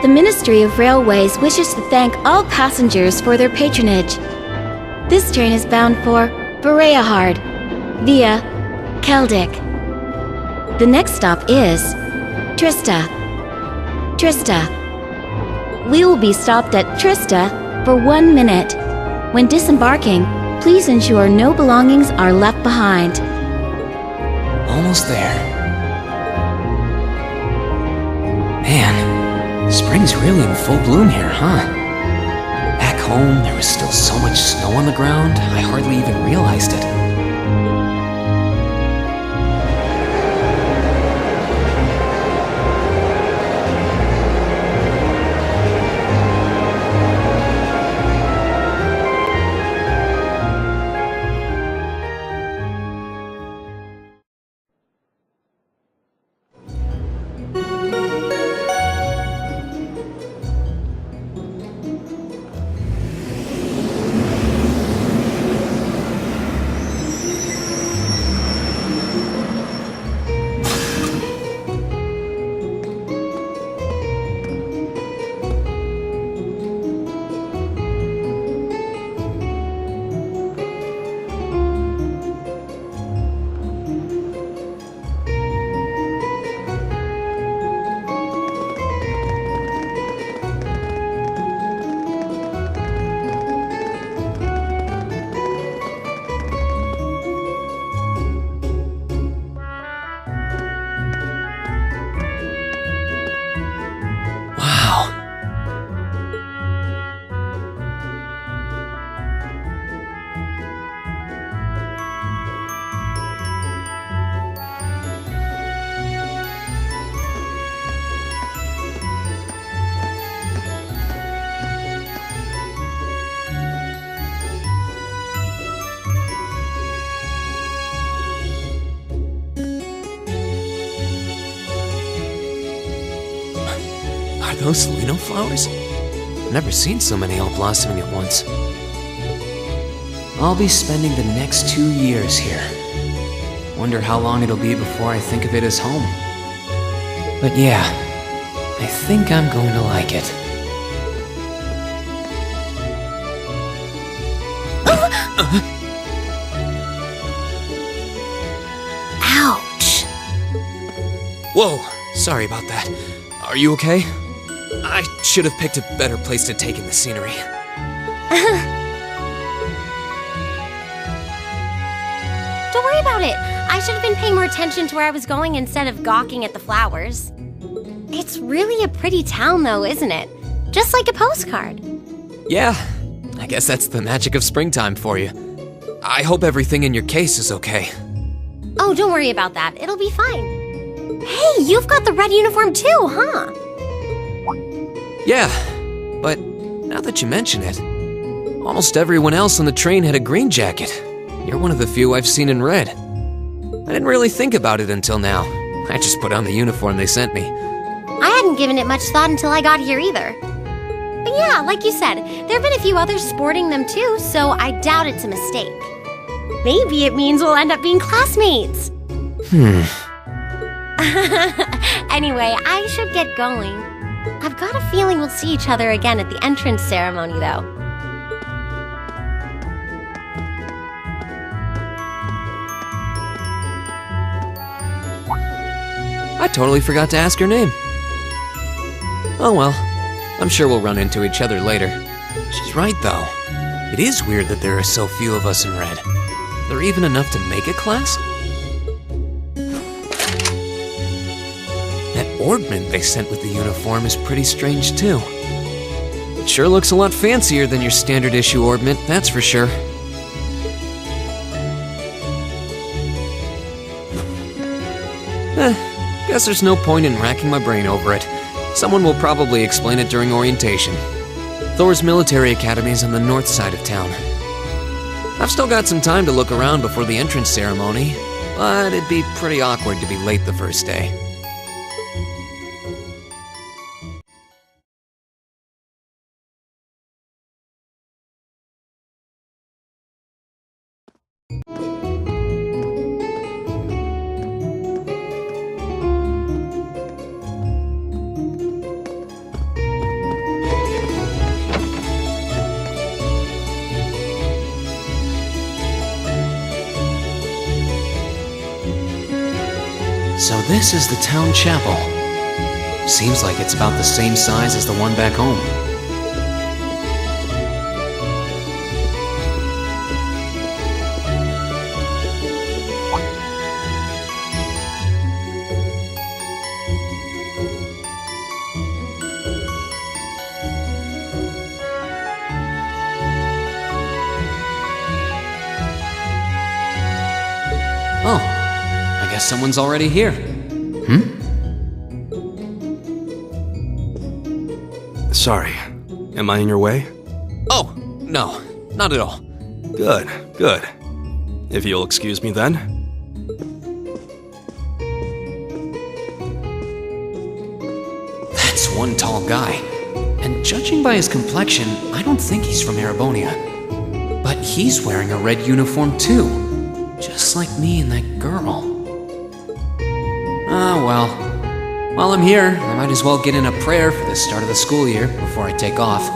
The Ministry of Railways wishes to thank all passengers for their patronage. This train is bound for Bereahard via Keldic. The next stop is Trista. We will be stopped at Trista for 1 minute. When disembarking, please ensure no belongings are left behind. Almost there. Man, spring's really in full bloom here, huh? Back home, there was still so much snow on the ground, I hardly even realized it. Are those lino flowers? I've never seen so many all blossoming at once. I'll be spending the next 2 years here. Wonder how long it'll be before I think of it as home. But yeah, I think I'm going to like it. Ouch! Whoa, sorry about that. Are you okay? I should have picked a better place to take in the scenery. Don't worry about it. I should have been paying more attention to where I was going instead of gawking at the flowers. It's really a pretty town though, isn't it? Just like a postcard. Yeah, I guess that's the magic of springtime for you. I hope everything in your case is okay. Oh, don't worry about that. It'll be fine. Hey, you've got the red uniform too, huh? Yeah, but now that you mention it, almost everyone else on the train had a green jacket. You're one of the few I've seen in red. I didn't really think about it until now. I just put on the uniform they sent me. I hadn't given it much thought until I got here either. But yeah, like you said, there have been a few others sporting them too, so I doubt it's a mistake. Maybe it means we'll end up being classmates. Anyway, I should get going. I've got a feeling we'll see each other again at the entrance ceremony, though. I totally forgot to ask her name. Oh well, I'm sure we'll run into each other later. She's right, though. It is weird that there are so few of us in red. There even enough to make a class? That ornament they sent with the uniform is pretty strange, too. It sure looks a lot fancier than your standard issue ornament, that's for sure. Guess there's no point in racking my brain over it. Someone will probably explain it during orientation. Thor's military academy is on the north side of town. I've still got some time to look around before the entrance ceremony, but it'd be pretty awkward to be late the first day. So this is the town chapel. Seems like it's about the same size as the one back home. Oh, I guess someone's already here. Sorry. Am I in your way? Oh, no, not at all. Good, good. If you'll excuse me then. That's one tall guy. And judging by his complexion, I don't think he's from Erebonia. But he's wearing a red uniform too. Just like me and that girl. Ah, well. While I'm here, I might as well get in a prayer for the start of the school year before I take off.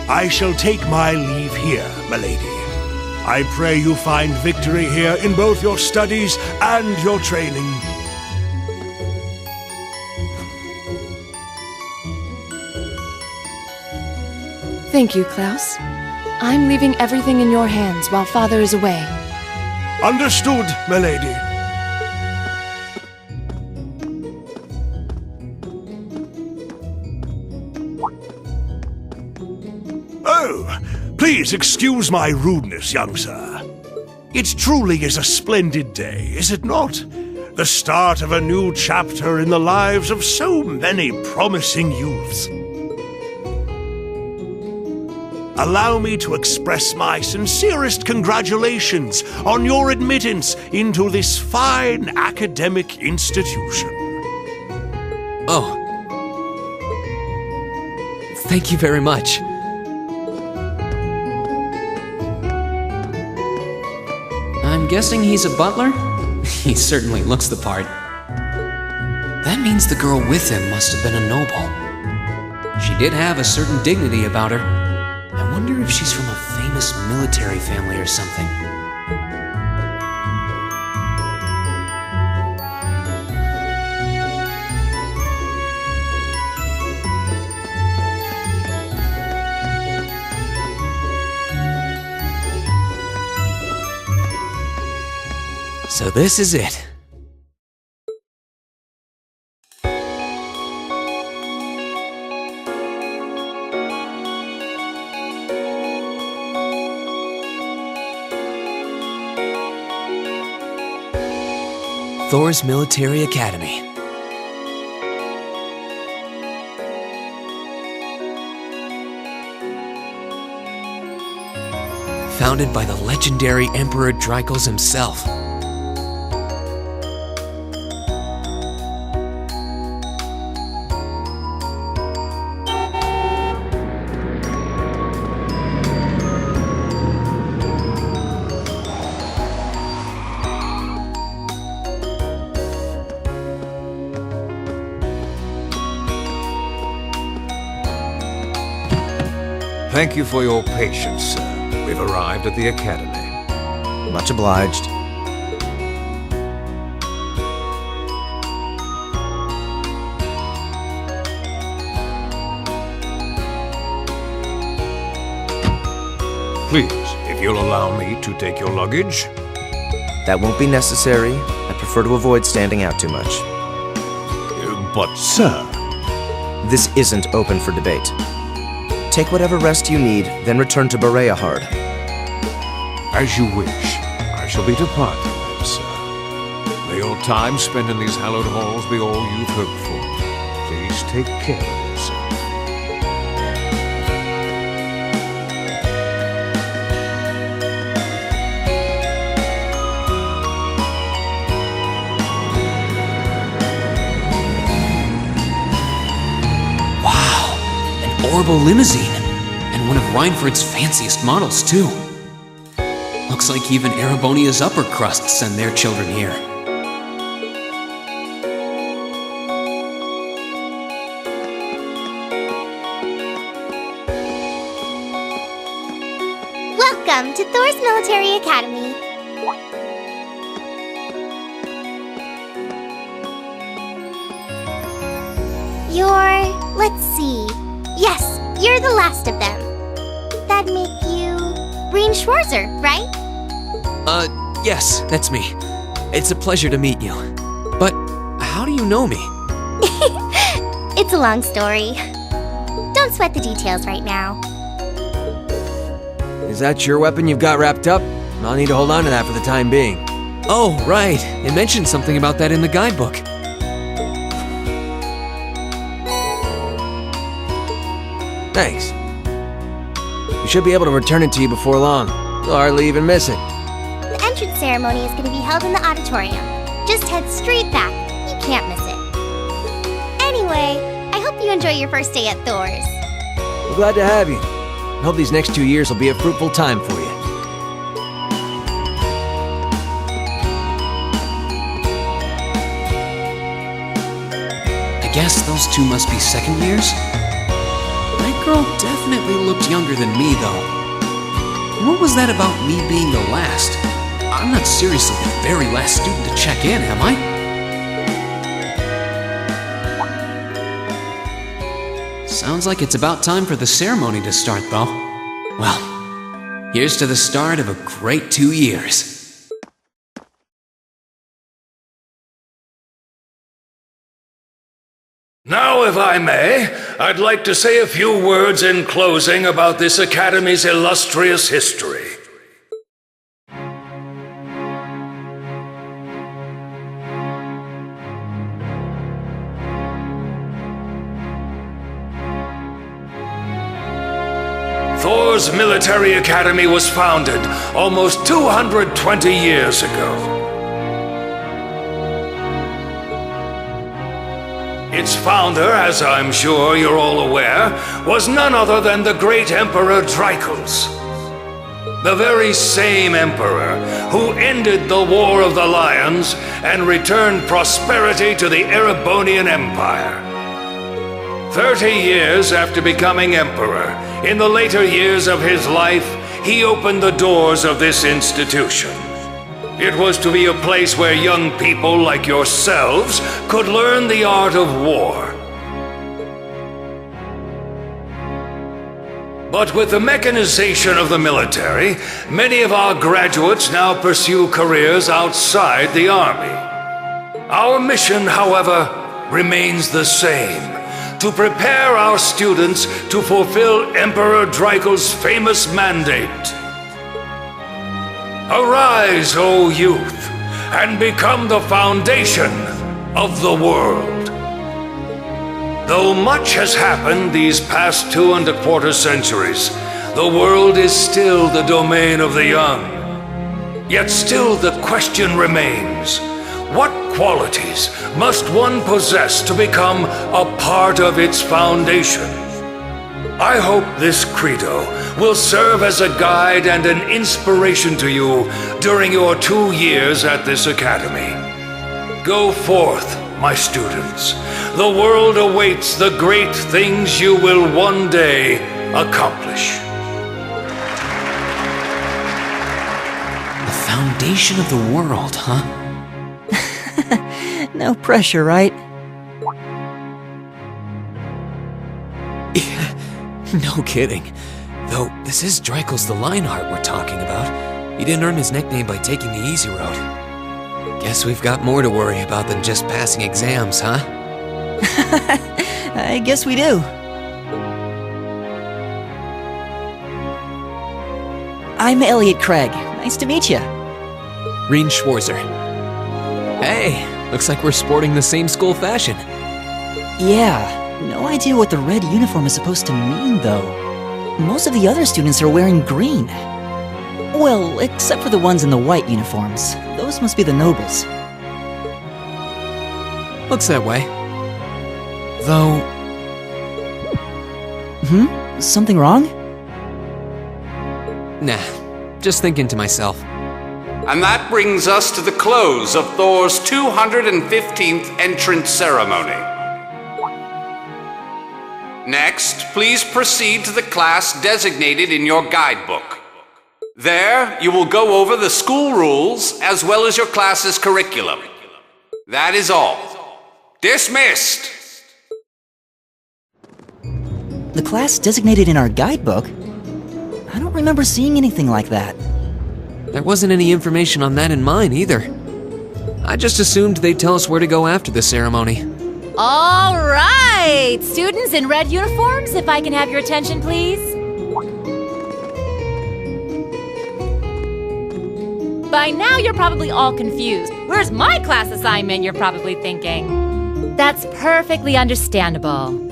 I shall take my leave here, milady. I pray you find victory here in both your studies and your training. Thank you, Klaus. I'm leaving everything in your hands while Father is away. Understood, milady. Oh, please excuse my rudeness, young sir. It truly is a splendid day, is it not? The start of a new chapter in the lives of so many promising youths. Allow me to express my sincerest congratulations on your admittance into this fine academic institution. Oh. Thank you very much. I'm guessing he's a butler? He certainly looks the part. That means the girl with him must have been a noble. She did have a certain dignity about her. I wonder if she's from a famous military family or something. So this is it. Thor's Military Academy. Founded by the legendary Emperor Dreikels himself. Thank you for your patience, sir. We've arrived at the Academy. Much obliged. Please, if you'll allow me to take your luggage. That won't be necessary. I prefer to avoid standing out too much. But, sir... This isn't open for debate. Take whatever rest you need, then return to Bereahard. As you wish. I shall be departing then, sir. May your time spent in these hallowed halls be all you've hoped for. Please take care of yourself. orbital limousine, and one of Reinford's fanciest models, too. Looks like even Erebonia's upper crust send their children here. Welcome to Thor's Military Academy. Let's see. Yes, you're the last of them. That'd make you Breen Schwarzer, right? Yes, that's me. It's a pleasure to meet you. But how do you know me? It's a long story. Don't sweat the details right now. Is that your weapon you've got wrapped up? I'll need to hold on to that for the time being. Oh, right. It mentioned something about that in the guidebook. Thanks. We should be able to return it to you before long. You'll hardly even miss it. The entrance ceremony is going to be held in the auditorium. Just head straight back. You can't miss it. Anyway, I hope you enjoy your first day at Thor's. I'm glad to have you. I hope these next 2 years will be a fruitful time for you. I guess those two must be second years? That girl definitely looked younger than me, though. What was that about me being the last? I'm not seriously the very last student to check in, am I? Sounds like it's about time for the ceremony to start, though. Well, here's to the start of a great 2 years. Now, if I may, I'd like to say a few words in closing about this Academy's illustrious history. Thor's Military Academy was founded almost 220 years ago. Its founder, as I'm sure you're all aware, was none other than the great Emperor Dreichels. The very same emperor who ended the War of the Lions and returned prosperity to the Erebonian Empire. 30 years after becoming emperor, in the later years of his life, he opened the doors of this institution. It was to be a place where young people like yourselves could learn the art of war. But with the mechanization of the military, many of our graduates now pursue careers outside the army. Our mission, however, remains the same: to prepare our students to fulfill Emperor Dreichels' famous mandate. Arise, O youth, and become the foundation of the world. Though much has happened these past 2¼ centuries, the world is still the domain of the young. Yet still the question remains: what qualities must one possess to become a part of its foundation? I hope this credo will serve as a guide and an inspiration to you during your 2 years at this academy. Go forth, my students. The world awaits the great things you will one day accomplish. The foundation of the world, huh? No pressure, right? No kidding. Though, this is Dreichels the Lionheart we're talking about. He didn't earn his nickname by taking the easy road. Guess we've got more to worry about than just passing exams, huh? I guess we do. I'm Elliot Craig. Nice to meet you. Breen Schwarzer. Hey, looks like we're sporting the same school fashion. Yeah. No idea what the red uniform is supposed to mean, though. Most of the other students are wearing green. Well, except for the ones in the white uniforms. Those must be the nobles. Looks that way. Though... Something wrong? Nah, just thinking to myself. And that brings us to the close of Thor's 215th entrance ceremony. Next, please proceed to the class designated in your guidebook. There, you will go over the school rules as well as your class's curriculum. That is all. Dismissed! The class designated in our guidebook? I don't remember seeing anything like that. There wasn't any information on that in mine either. I just assumed they'd tell us where to go after the ceremony. All right! Students in red uniforms, if I can have your attention, please. By now, you're probably all confused. Where's my class assignment, you're probably thinking. That's perfectly understandable.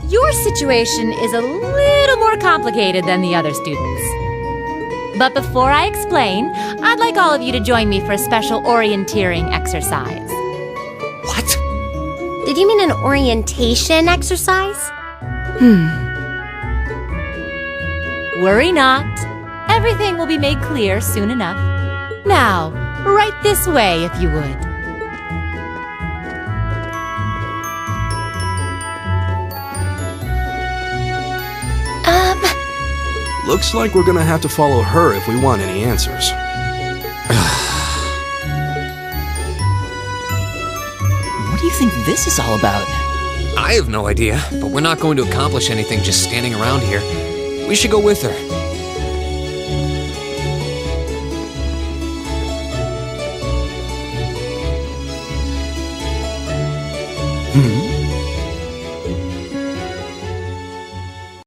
Your situation is a little more complicated than the other students. But before I explain, I'd like all of you to join me for a special orienteering exercise. What? Did you mean an orientation exercise? Worry not. Everything will be made clear soon enough. Now, right this way if you would. Looks like we're gonna have to follow her if we want any answers. What do you think this is all about? I have no idea, but we're not going to accomplish anything just standing around here. We should go with her. Hmm?